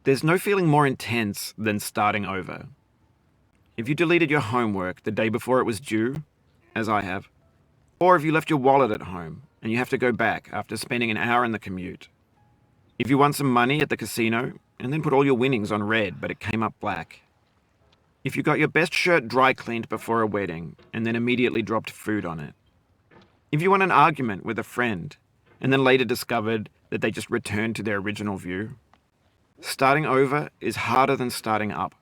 There's no feeling more intense than starting over. If you deleted your homework the day before it was due, as I have, or if you left your wallet at home and you have to go back after spending an hour in the commute. If you won some money at the casino and then put all your winnings on red but it came up black. If you got your best shirt dry cleaned before a wedding and then immediately dropped food on it. If you won an argument with a friend and then later discovered that they just returned to their original view. Starting over is harder than starting up.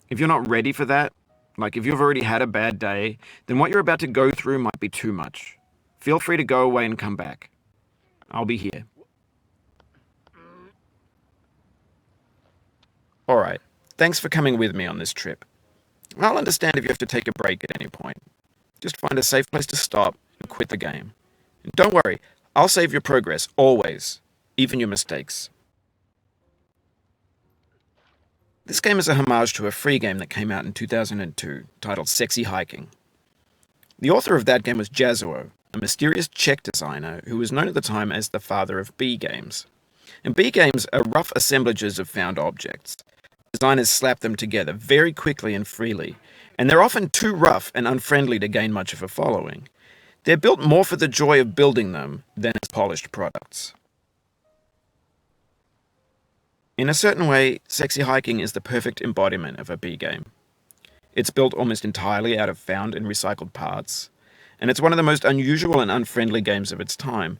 If you're not ready for that, like if you've already had a bad day, then what you're about to go through might be too much. Feel free to go away and come back. I'll be here. Alright, thanks for coming with me on this trip. I'll understand if you have to take a break at any point. Just find a safe place to stop and quit the game. And don't worry, I'll save your progress, always, even your mistakes. This game is a homage to a free game that came out in 2002, titled Sexy Hiking. The author of that game was Jazzuo, a mysterious Czech designer who was known at the time as the father of B games. And B games are rough assemblages of found objects. Designers slap them together very quickly and freely, and they're often too rough and unfriendly to gain much of a following. They're built more for the joy of building them than as polished products. In a certain way, Sexy Hiking is the perfect embodiment of a B game. It's built almost entirely out of found and recycled parts, and it's one of the most unusual and unfriendly games of its time.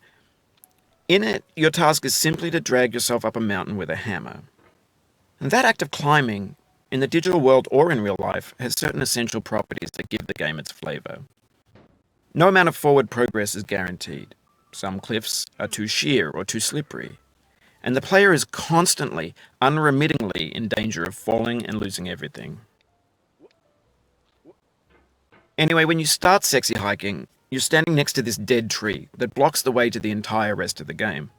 In it, your task is simply to drag yourself up a mountain with a hammer. And that act of climbing, in the digital world or in real life, has certain essential properties that give the game its flavor. No amount of forward progress is guaranteed. Some cliffs are too sheer or too slippery. And the player is constantly, unremittingly in danger of falling and losing everything. Anyway, when you start Sexy Hiking, you're standing next to this dead tree that blocks the way to the entire rest of the game.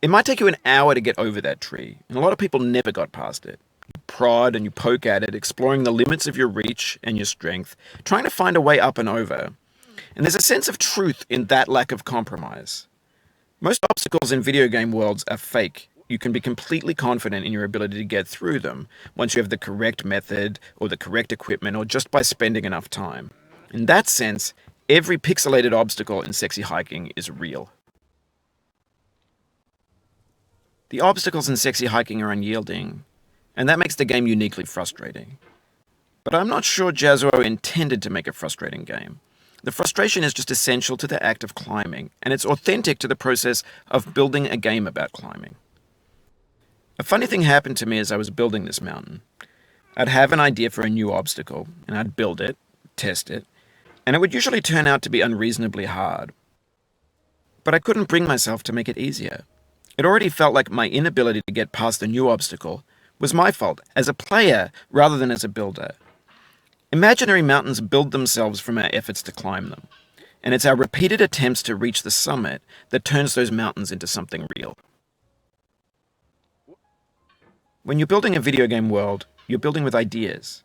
It might take you an hour to get over that tree, and a lot of people never got past it. You prod and you poke at it, exploring the limits of your reach and your strength, trying to find a way up and over. And there's a sense of truth in that lack of compromise. Most obstacles in video game worlds are fake. You can be completely confident in your ability to get through them once you have the correct method or the correct equipment or just by spending enough time. In that sense, every pixelated obstacle in Sexy Hiking is real. The obstacles in Sexy Hiking are unyielding, and that makes the game uniquely frustrating. But I'm not sure Jazzuo intended to make a frustrating game. The frustration is just essential to the act of climbing, and it's authentic to the process of building a game about climbing. A funny thing happened to me as I was building this mountain. I'd have an idea for a new obstacle, and I'd build it, test it, and it would usually turn out to be unreasonably hard. But I couldn't bring myself to make it easier. It already felt like my inability to get past the new obstacle was my fault as a player rather than as a builder. Imaginary mountains build themselves from our efforts to climb them, and it's our repeated attempts to reach the summit that turns those mountains into something real. When you're building a video game world, you're building with ideas,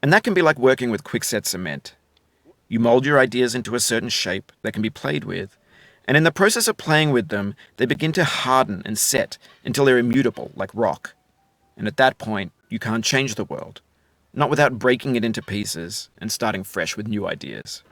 and that can be like working with quickset cement. You mold your ideas into a certain shape that can be played with, and in the process of playing with them, they begin to harden and set until they're immutable, like rock. And at that point, you can't change the world. Not without breaking it into pieces and starting fresh with new ideas.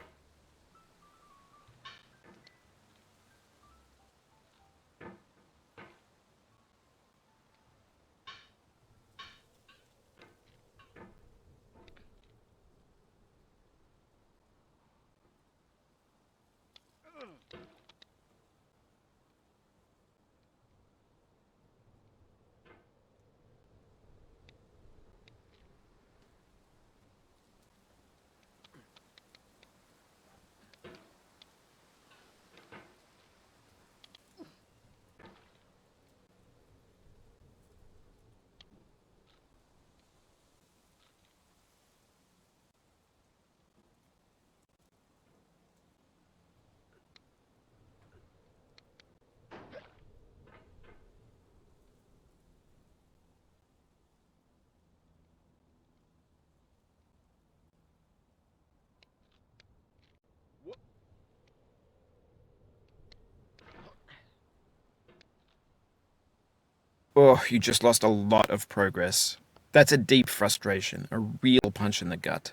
Oh, you just lost a lot of progress. That's a deep frustration, a real punch in the gut.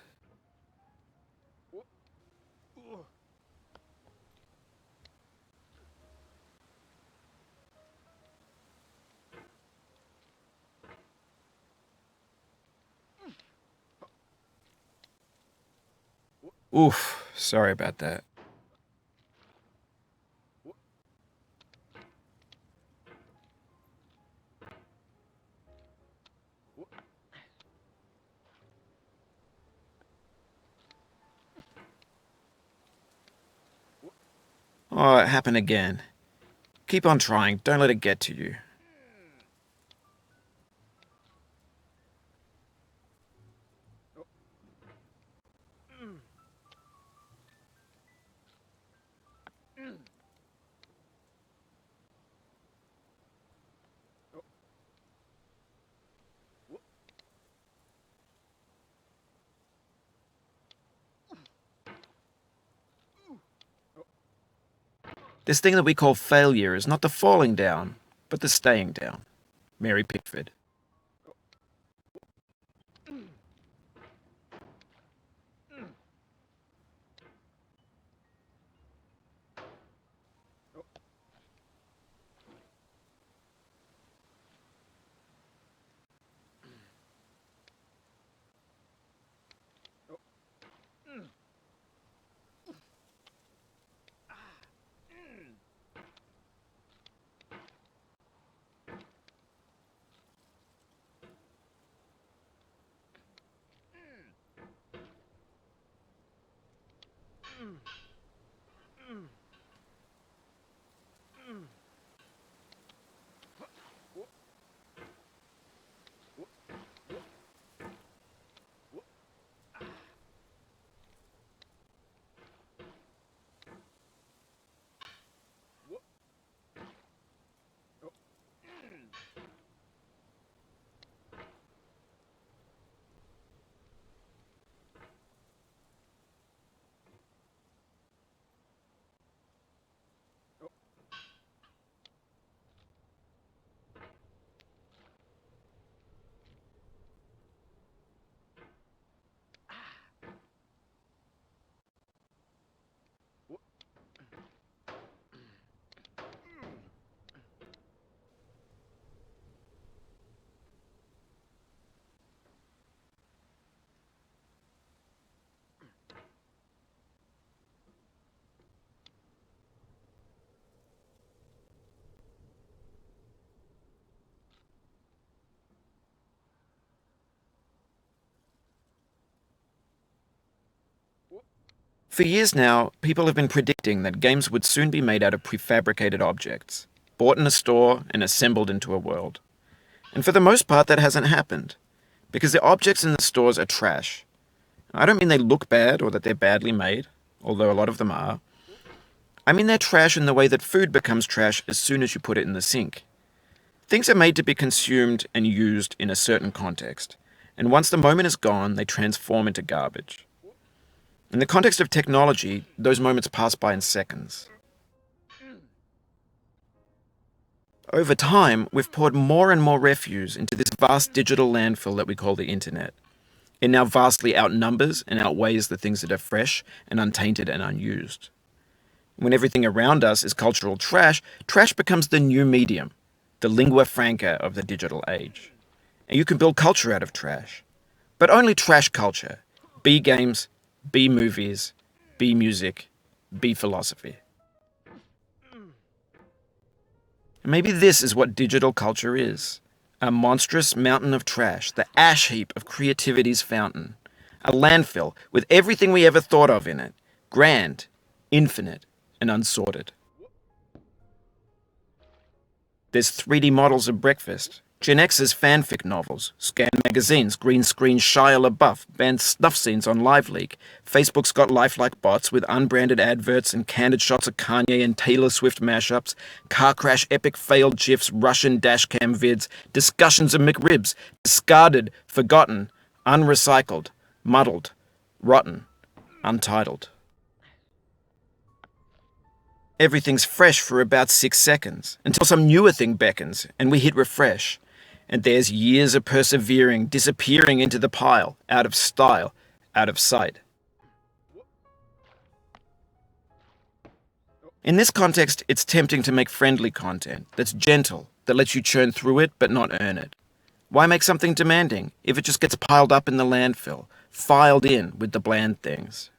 Oof, sorry about that. Oh, it happened again. Keep on trying, don't let it get to you. This thing that we call failure is not the falling down, but the staying down. Mary Pickford. For years now, people have been predicting that games would soon be made out of prefabricated objects, bought in a store and assembled into a world. And for the most part, that hasn't happened, because the objects in the stores are trash. I don't mean they look bad or that they're badly made, although a lot of them are. I mean they're trash in the way that food becomes trash as soon as you put it in the sink. Things are made to be consumed and used in a certain context, and once the moment is gone, they transform into garbage. In the context of technology, those moments pass by in seconds. Over time, we've poured more and more refuse into this vast digital landfill that we call the internet. It now vastly outnumbers and outweighs the things that are fresh and untainted and unused. When everything around us is cultural trash, trash becomes the new medium, the lingua franca of the digital age. And you can build culture out of trash. But only trash culture. B games, B movies, B music, B philosophy. And maybe this is what digital culture is. A monstrous mountain of trash, the ash heap of creativity's fountain. A landfill with everything we ever thought of in it. Grand, infinite, and unsorted. There's 3D models of breakfast, Gen X's fanfic novels, scan magazines, green screen Shia LaBeouf, banned snuff scenes on LiveLeak. Facebook's got lifelike bots with unbranded adverts and candid shots of Kanye and Taylor Swift mashups, car crash epic failed GIFs, Russian dashcam vids, discussions of McRibs, discarded, forgotten, unrecycled, muddled, rotten, untitled. Everything's fresh for about 6 seconds, until some newer thing beckons, and we hit refresh. And there's years of persevering disappearing into the pile, out of style, out of sight. In this context, it's tempting to make friendly content that's gentle, that lets you churn through it but not earn it. Why make something demanding if it just gets piled up in the landfill, filed in with the bland things?